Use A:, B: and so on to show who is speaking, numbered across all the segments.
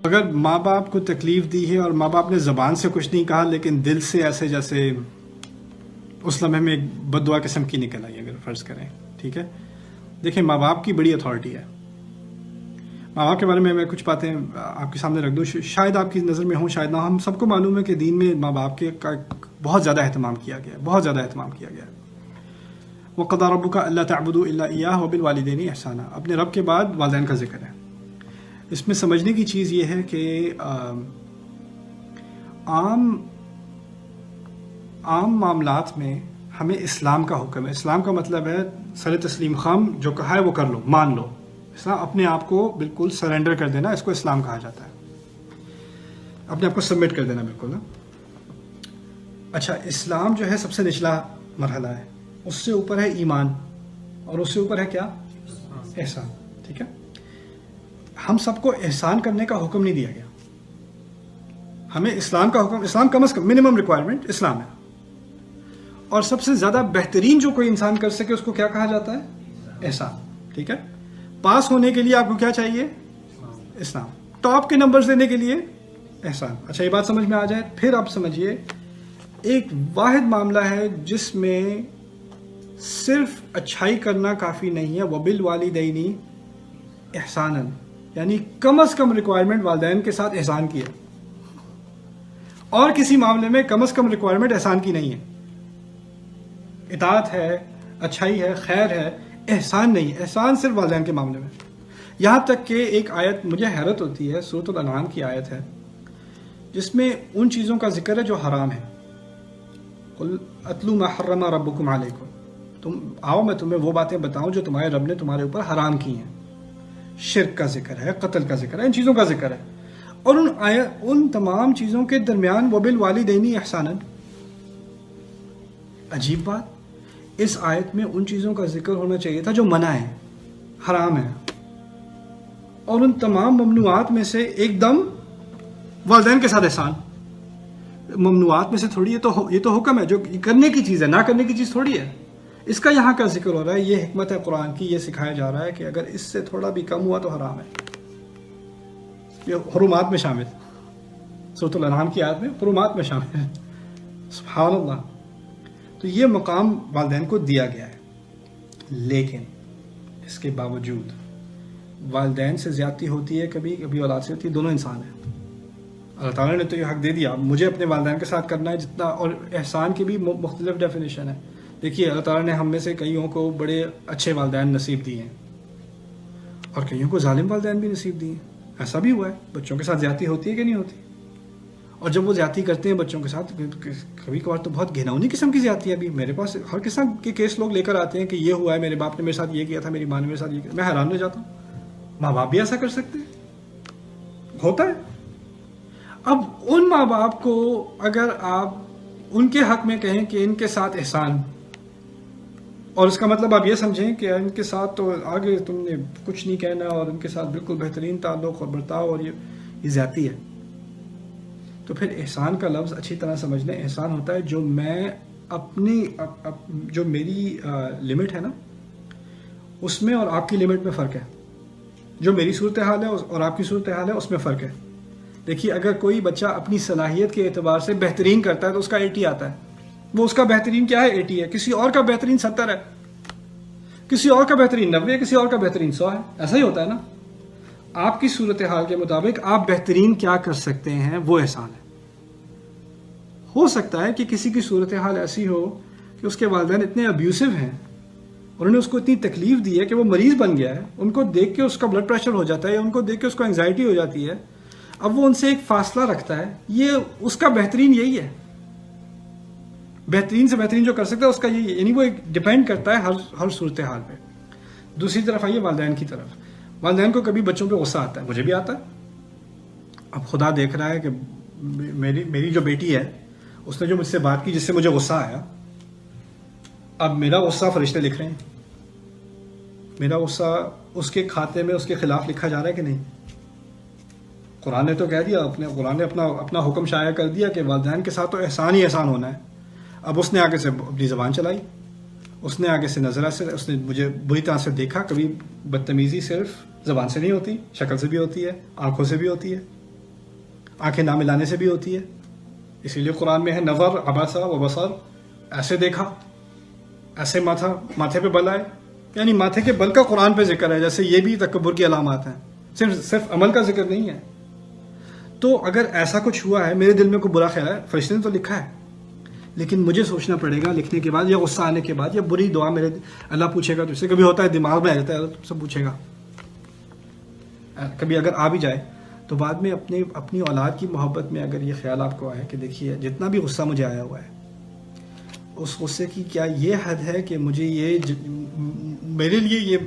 A: اگر ماں باپ کو تکلیف دی ہے اور ماں باپ نے زبان سے کچھ نہیں کہا لیکن دل سے ایسے جیسے اس لمحے میں ایک بد دعا قسم کی نکل آئی، اگر فرض کریں، ٹھیک ہے، دیکھیں ماں باپ کی بڑی اتھارٹی ہے. ماں باپ کے بارے میں کچھ باتیں آپ کے سامنے رکھ دوں، شاید آپ کی نظر میں ہوں شاید نہ. ہم سب کو معلوم ہے کہ دین میں ماں باپ کے کا بہت زیادہ اہتمام کیا گیا ہے، بہت زیادہ اہتمام کیا گیا ہے. وَقَضَىٰ رَبُّكَ أَلَّا تَعْبُدُوا إِلَّا إِيَّاهُ وَبِالْوَالِدَيْنِ إِحْسَانًا. اپنے رب کے بعد والدین کا ذکر ہے. اس میں سمجھنے کی چیز یہ ہے کہ عام معاملات میں ہمیں اسلام کا حکم ہے. اسلام کا مطلب ہے سر تسلیم خام، جو کہا ہے وہ کر لو، مان لو. اسلام اپنے آپ کو بالکل سرنڈر کر دینا، اس کو اسلام کہا جاتا ہے. اپنے آپ کو سبمٹ کر دینا بالکل. اچھا، اسلام جو ہے سب سے نچلا مرحلہ ہے، اس سے اوپر ہے ایمان، اور اس سے اوپر ہے کیا؟ احسان. ٹھیک ہے، ہم سب کو احسان کرنے کا حکم نہیں دیا گیا. ہمیں اسلام کا حکم، اسلام کم از کم منیمم ریکوائرمنٹ اسلام ہے. اور سب سے زیادہ بہترین جو کوئی انسان کر سکے اس کو کیا کہا جاتا ہے؟ احسان. ٹھیک ہے، پاس ہونے کے لیے آپ کو کیا چاہیے؟ اسلام. ٹاپ کے نمبرز لینے کے لیے احسان. اچھا، یہ بات سمجھ میں آ جائے پھر آپ سمجھیے ایک واحد معاملہ ہے جس میں صرف اچھائی کرنا کافی نہیں ہے. وَبِالْوَالِدَيْنِ احساناً، یعنی کم از کم ریکوائرمنٹ والدین کے ساتھ احسان کی ہے. اور کسی معاملے میں کم از کم ریکوائرمنٹ احسان کی نہیں ہے. اطاعت ہے، اچھائی ہے، خیر ہے، احسان نہیں. احسان صرف والدین کے معاملے میں. یہاں تک کہ ایک آیت مجھے حیرت ہوتی ہے، سورۃ الانعام کی آیت ہے جس میں ان چیزوں کا ذکر ہے جو حرام ہے. قُلْ أَتْلُوا مَا حَرَّمَ رَبُّكُمْ عَلَيْكُمْ، تم آؤ میں تمہیں وہ باتیں بتاؤں جو تمہارے رب نے تمہارے اوپر حرام کی ہیں. شرک کا ذکر ہے، قتل کا ذکر ہے، ان چیزوں کا ذکر ہے. اور ان تمام چیزوں کے درمیان وَبِالْوَالِدَيْنِ احساناً. عجیب بات، اس آیت میں ان چیزوں کا ذکر ہونا چاہیے تھا جو منع ہے، حرام ہے. اور ان تمام ممنوعات میں سے ایک دم والدین کے ساتھ احسان. ممنوعات میں سے تھوڑی، یہ تو حکم ہے، جو کرنے کی چیز ہے، نہ کرنے کی چیز تھوڑی ہے. اس کا یہاں کا ذکر ہو رہا ہے. یہ حکمت ہے قرآن کی. یہ سکھایا جا رہا ہے کہ اگر اس سے تھوڑا بھی کم ہوا تو حرام ہے. یہ حرمات میں شامل، سورۃ الانعام کی آیت میں حرمات میں شامل ہے. سبحان اللہ. تو یہ مقام والدین کو دیا گیا ہے. لیکن اس کے باوجود والدین سے زیادتی ہوتی ہے، کبھی کبھی اولاد سے ہوتی ہے. دونوں انسان ہیں. اللہ تعالیٰ نے تو یہ حق دے دیا، مجھے اپنے والدین کے ساتھ کرنا ہے جتنا. اور احسان کی بھی مختلف ڈیفینیشن ہے. دیکھیے، اللہ تعالیٰ نے ہم میں سے کئیوں کو بڑے اچھے والدین نصیب دیے ہیں اور کئیوں کو ظالم والدین بھی نصیب دیے ہیں. ایسا بھی ہوا ہے. بچوں کے ساتھ زیادتی ہوتی ہے کہ نہیں ہوتی؟ اور جب وہ زیادتی کرتے ہیں بچوں کے ساتھ، کبھی کبھار تو بہت گھناؤنی قسم کی زیادتی ہے. ابھی میرے پاس ہر قسم کے کیس لوگ لے کر آتے ہیں کہ یہ ہوا ہے، میرے باپ نے میرے ساتھ یہ کیا تھا، میری ماں نے میرے ساتھ یہ کیا. میں حیران رہ جاتا ہوں، ماں باپ بھی ایسا کر سکتے ہیں؟ ہوتا ہے. اب ان ماں باپ کو اگر آپ ان کے حق میں کہیں کہ ان کے ساتھ احسان، اور اس کا مطلب آپ یہ سمجھیں کہ ان کے ساتھ تو آگے تم نے کچھ نہیں کہنا اور ان کے ساتھ بالکل بہترین تعلق اور برتاؤ، اور یہ زیادتی ہے. تو پھر احسان کا لفظ اچھی طرح سمجھ لیں. احسان ہوتا ہے جو میں اپنی جو میری لمٹ ہے نا، اس میں اور آپ کی لمٹ میں فرق ہے. جو میری صورتحال ہے اور آپ کی صورتحال ہے اس میں فرق ہے. دیکھیے، اگر کوئی بچہ اپنی صلاحیت کے اعتبار سے بہترین کرتا ہے تو اس کا 80 آتا ہے. وہ اس کا بہترین کیا ہے؟ 80 ہے. کسی اور کا بہترین 70 ہے، کسی اور کا بہترین 90 ہے، کسی اور کا بہترین 100 ہے. ایسا ہی ہوتا ہے نا. آپ کی صورتحال کے مطابق آپ بہترین کیا کر سکتے ہیں وہ احسان ہے. ہو سکتا ہے کہ کسی کی صورتحال ایسی ہو کہ اس کے والدین اتنے ابیوسو ہیں اور انہوں نے اس کو اتنی تکلیف دی ہے کہ وہ مریض بن گیا ہے. ان کو دیکھ کے اس کا بلڈ پریشر ہو جاتا ہے، یا ان کو دیکھ کے اس کو انگزائٹی ہو جاتی ہے. اب وہ ان سے ایک فاصلہ رکھتا ہے. یہ اس کا بہترین یہی ہے. بہترین سے بہترین جو کر سکتا ہے اس کا یہی ہے. یعنی وہ ایک ڈیپینڈ کرتا ہے ہر صورتحال پہ. دوسری طرف آئیے والدین کی طرف. والدین کو کبھی بچوں پہ غصہ آتا ہے، مجھے بھی آتا ہے. اب خدا دیکھ رہا ہے کہ میری جو بیٹی ہے اس نے جو مجھ سے بات کی جس سے مجھے غصہ آیا، اب میرا غصہ فرشتے لکھ رہے ہیں. میرا غصہ اس کے کھاتے میں اس کے خلاف لکھا جا رہا ہے کہ نہیں؟ قرآن نے تو کہہ دیا، قرآن نے اپنا حکم شائع کر دیا کہ والدین کے ساتھ تو احسان ہی احسان ہونا ہے. اب اس نے آگے سے اپنی زبان چلائی، اس نے آگے سے نظر سے، اس نے مجھے بری طرح سے دیکھا. کبھی بدتمیزی صرف زبان سے نہیں ہوتی، شکل سے بھی ہوتی ہے، آنکھوں سے بھی ہوتی ہے. آنکھیں نہ ملانے سے بھی ہوتی ہے، اسی لیے قرآن میں ہے نظر عبسا و بصر، ایسے دیکھا، ایسے ماتھے پہ بل آئے، یعنی ماتھے کے بل کا قرآن پہ ذکر ہے، جیسے یہ بھی تکبر کی علامات ہیں، صرف عمل کا ذکر نہیں ہے۔ تو اگر ایسا کچھ ہوا ہے، میرے دل میں کوئی برا خیال ہے، فرشتے نے تو لکھا ہے، لیکن مجھے سوچنا پڑے گا لکھنے کے بعد یا غصہ آنے کے بعد یا بری دعا میرے اللہ پوچھے گا تجھ سے، کبھی ہوتا ہے دماغ میں آ جاتا ہے اللہ تم سے پوچھے گا، کبھی اگر آ بھی جائے تو بعد میں اپنی اولاد کی محبت میں اگر یہ خیال آپ کو آئے کہ دیکھیے جتنا بھی غصہ مجھے آیا ہوا ہے، اس غصے کی کیا یہ حد ہے کہ مجھے میرے لیے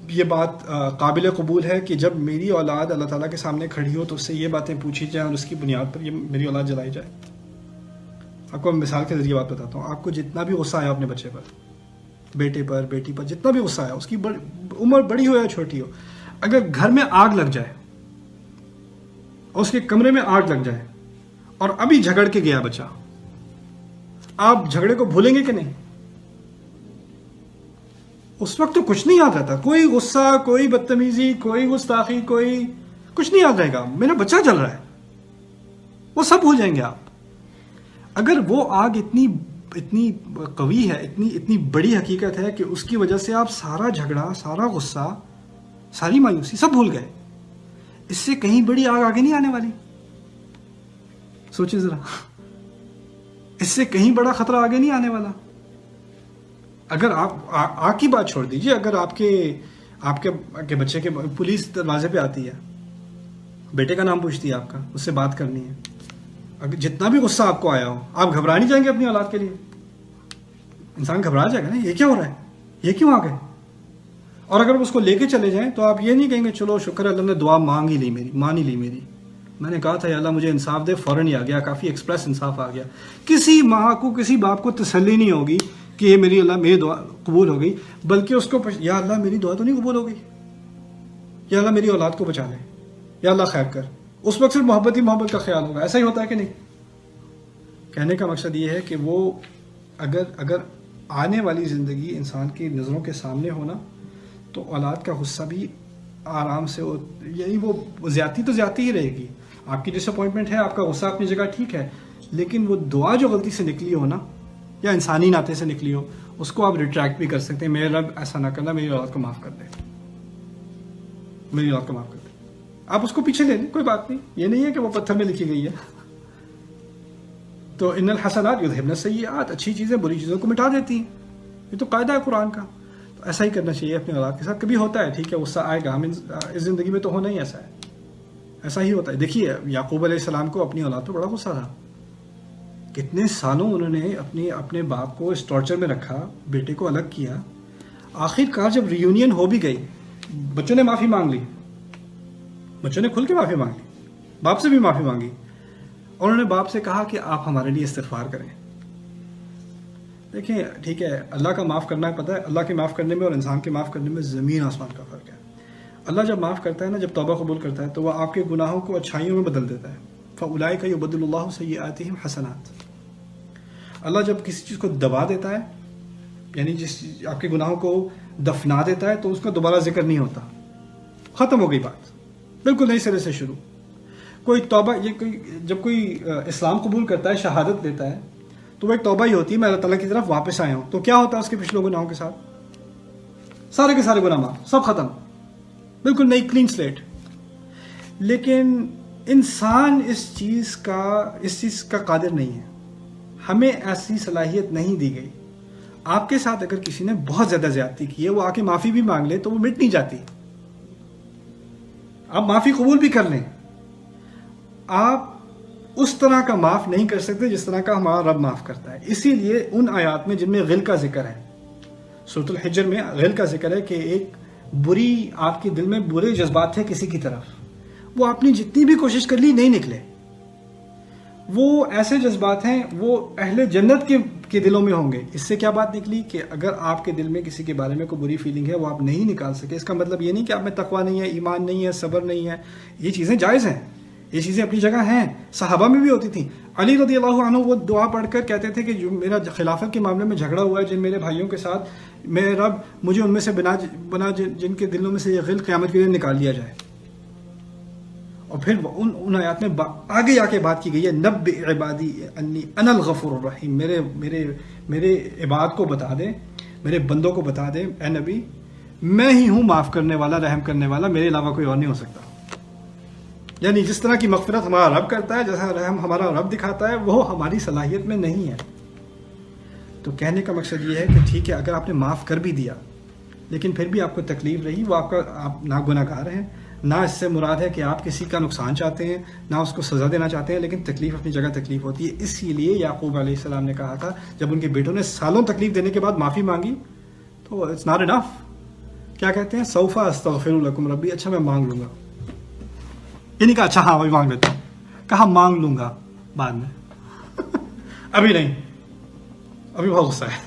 A: یہ بات قابل قبول ہے کہ جب میری اولاد اللہ تعالیٰ کے سامنے کھڑی ہو تو اس سے یہ باتیں پوچھی جائیں اور اس کی بنیاد پر یہ میری اولاد جلائی جائے۔ آپ کو مثال کے ذریعے بات بتاتا ہوں، آپ کو جتنا بھی غصہ آیا اپنے بچے پر، بیٹے پر، بیٹی پر، جتنا بھی غصہ آیا، اس کی عمر بڑی ہو یا چھوٹی ہو، اگر گھر میں آگ لگ جائے اور اس کے کمرے میں آگ لگ جائے اور ابھی جھگڑ کے گیا بچہ، آپ جھگڑے کو بھولیں گے کہ نہیں؟ اس وقت تو کچھ نہیں یاد رہتا، کوئی غصہ، کوئی بدتمیزی، کوئی گستاخی، کوئی کچھ نہیں یاد رہے گا، میرا بچہ جل رہا ہے، وہ سب بھول جائیں گے آپ۔ اگر وہ آگ اتنی قوی ہے، اتنی بڑی حقیقت ہے کہ اس کی وجہ سے آپ سارا جھگڑا، سارا غصہ، ساری مایوسی سب بھول گئے، اس سے کہیں بڑی آگ آگے نہیں آنے والی، سوچیں ذرا، اس سے کہیں بڑا خطرہ آگے نہیں آنے والا۔ اگر آپ آگ کی بات چھوڑ دیجئے، اگر آپ کے بچے کے پولیس دروازے پہ آتی ہے، بیٹے کا نام پوچھتی ہے آپ کا، اس سے بات کرنی ہے، اگر جتنا بھی غصہ آپ کو آیا ہو، آپ گھبرا نہیں جائیں گے اپنی اولاد کے لیے؟ انسان گھبرا جائے گا نا، یہ کیا ہو رہا ہے، یہ کیوں آ گئے؟ اور اگر اس کو لے کے چلے جائیں تو آپ یہ نہیں کہیں گے چلو شکر ہے اللہ نے دعا مان ہی لی میری، میں نے کہا تھا یا اللہ مجھے انصاف دے، فوراً ہی آ گیا، کافی ایکسپریس انصاف آ گیا۔ کسی ماں کو، کسی باپ کو تسلی نہیں ہوگی کہ یہ میری دعا قبول ہو گئی، بلکہ اس کو یا اللہ میری دعا تو نہیں قبول ہو گئی، یا اللہ میری اولاد کو بچا لے، یا اللہ خیر کر، اس وقت صرف محبت ہی محبت کا خیال ہوگا۔ ایسا ہی ہوتا ہے کہ نہیں؟ کہنے کا مقصد یہ ہے کہ وہ اگر آنے والی زندگی انسان کی نظروں کے سامنے ہونا تو اولاد کا غصہ بھی آرام سے یعنی وہ زیادتی تو زیادتی ہی رہے گی، آپ کی ڈس اپوائنٹمنٹ ہے، آپ کا غصہ اپنی جگہ ٹھیک ہے، لیکن وہ دعا جو غلطی سے نکلی ہو نا، یا انسانی ناطے سے نکلی ہو، اس کو آپ ریٹریکٹ بھی کر سکتے ہیں، میرے رب ایسا نہ کرنا، میری اولاد کو معاف کر دے، میری اولاد کو معاف کر دے، آپ اس کو پیچھے لے لیں، کوئی بات نہیں، یہ نہیں ہے کہ وہ پتھر میں لکھی گئی ہے۔ تو ان الحسنات یذہبن السیئات، اچھی چیزیں بری چیزوں کو مٹا دیتی ہیں، یہ تو قاعدہ ہے قرآن کا، تو ایسا ہی کرنا چاہیے اپنے اولاد کے ساتھ۔ کبھی ہوتا ہے ٹھیک ہے غصہ آئے گا، ہم اس زندگی میں تو ہونا ہی ایسا ہے، ایسا ہی ہوتا ہے۔ دیکھیے یعقوب علیہ السلام کو اپنی اولاد پہ بڑا غصہ تھا، کتنے سالوں انہوں نے اپنے باپ کو اس ٹارچر میں رکھا، بیٹے کو الگ کیا، آخر کار جب ریونین ہو بھی گئی، بچوں نے معافی مانگ لی، بچوں نے کھل کے معافی مانگ لی، باپ سے بھی معافی مانگی، اور انہوں نے باپ سے کہا کہ آپ ہمارے لیے استغفار کریں۔ دیکھیں ٹھیک ہے اللہ کا معاف کرنا، پتہ ہے اللہ کے معاف کرنے میں اور انسان کے معاف کرنے میں زمین آسمان کا فرق ہے۔ اللہ جب معاف کرتا ہے نا، جب توبہ قبول کرتا ہے تو وہ آپ کے گناہوں کو اچھائیوں میں بدل دیتا ہے، فَأُولَئِكَ يُبَدِّلُ اللَّهُ سَيِّئَاتِهِمْ حَسَنَاتٍ۔ اللہ جب کسی چیز کو دبا دیتا ہے، یعنی جس آپ کے گناہوں کو دفنا دیتا ہے، تو اس کا دوبارہ ذکر نہیں ہوتا، ختم ہو گئی بات، بالکل نئی سرے سے شروع۔ کوئی توبہ، جب کوئی اسلام قبول کرتا ہے، شہادت دیتا ہے، تو وہ ایک توبہ ہی ہوتی ہے، میں اللہ تعالیٰ کی طرف واپس آیا ہوں، تو کیا ہوتا ہے اس کے پچھلے گناہوں کے ساتھ؟ سارے کے سارے گناہ معاف، سب ختم، بالکل نئی کلین سلیٹ۔ لیکن انسان اس چیز کا قادر نہیں ہے، ہمیں ایسی صلاحیت نہیں دی گئی۔ آپ کے ساتھ اگر کسی نے بہت زیادہ زیادتی کی ہے، وہ آ کے معافی بھی مانگ لے تو وہ مٹ نہیں جاتی، آپ معافی قبول بھی کر لیں، آپ اس طرح کا معاف نہیں کر سکتے جس طرح کا ہمارا رب معاف کرتا ہے۔ اسی لیے ان آیات میں جن میں غل کا ذکر ہے، سورۃ الحجر میں غل کا ذکر ہے کہ ایک بری، آپ کے دل میں برے جذبات تھے کسی کی طرف، وہ آپ نے جتنی بھی کوشش کر لی نہیں نکلے، وہ ایسے جذبات ہیں وہ اہل جنت کے دلوں میں ہوں گے۔ اس سے کیا بات نکلی کہ اگر آپ کے دل میں کسی کے بارے میں کوئی بری فیلنگ ہے، وہ آپ نہیں نکال سکے، اس کا مطلب یہ نہیں کہ آپ میں تقویٰ نہیں ہے، ایمان نہیں ہے، صبر نہیں ہے، یہ چیزیں جائز ہیں، یہ چیزیں اپنی جگہ ہیں، صحابہ میں بھی ہوتی تھیں۔ علی رضی اللہ عنہ وہ دعا پڑھ کر کہتے تھے کہ جو میرا خلافت کے معاملے میں جھگڑا ہوا ہے جن میرے بھائیوں کے ساتھ، میرے رب مجھے ان میں سے بنا جن کے دلوں میں سے یہ غل قیامت کے دن نکال لیا جائے۔ اور پھر ان آیات میں آگے آ کے بات کی گئی ہے نبئ عبادی انی انا الغفور الرحیم، میرے عباد کو بتا دیں، میرے بندوں کو بتا دیں اے نبی میں ہی ہوں معاف کرنے والا، رحم کرنے والا، میرے علاوہ کوئی اور نہیں ہو سکتا. یعنی جس طرح کی مغفرت ہمارا رب کرتا ہے، جیسا رحم ہمارا رب دکھاتا ہے، وہ ہماری صلاحیت میں نہیں ہے. تو کہنے کا مقصد یہ ہے کہ ٹھیک ہے اگر آپ نے معاف کر بھی دیا لیکن پھر بھی آپ کو تکلیف رہی، وہ آپ نہ گناہ گار ہیں، نہ اس سے مراد ہے کہ آپ کسی کا نقصان چاہتے ہیں، نہ اس کو سزا دینا چاہتے ہیں، لیکن تکلیف اپنی جگہ تکلیف ہوتی ہے. اسی لیے یعقوب علیہ السلام نے کہا تھا جب ان کے بیٹوں نے سالوں تکلیف دینے کے بعد معافی مانگی تو اٹس ناٹ انف. کیا کہتے ہیں سوف استغفر لکم ربی، اچھا میں مانگ لوں گا. یہ نہیں کہا اچھا ہاں وہی مانگ لیتا ہوں، کہا مانگ لوں گا بعد میں ابھی نہیں، ابھی بہت غصہ ہے.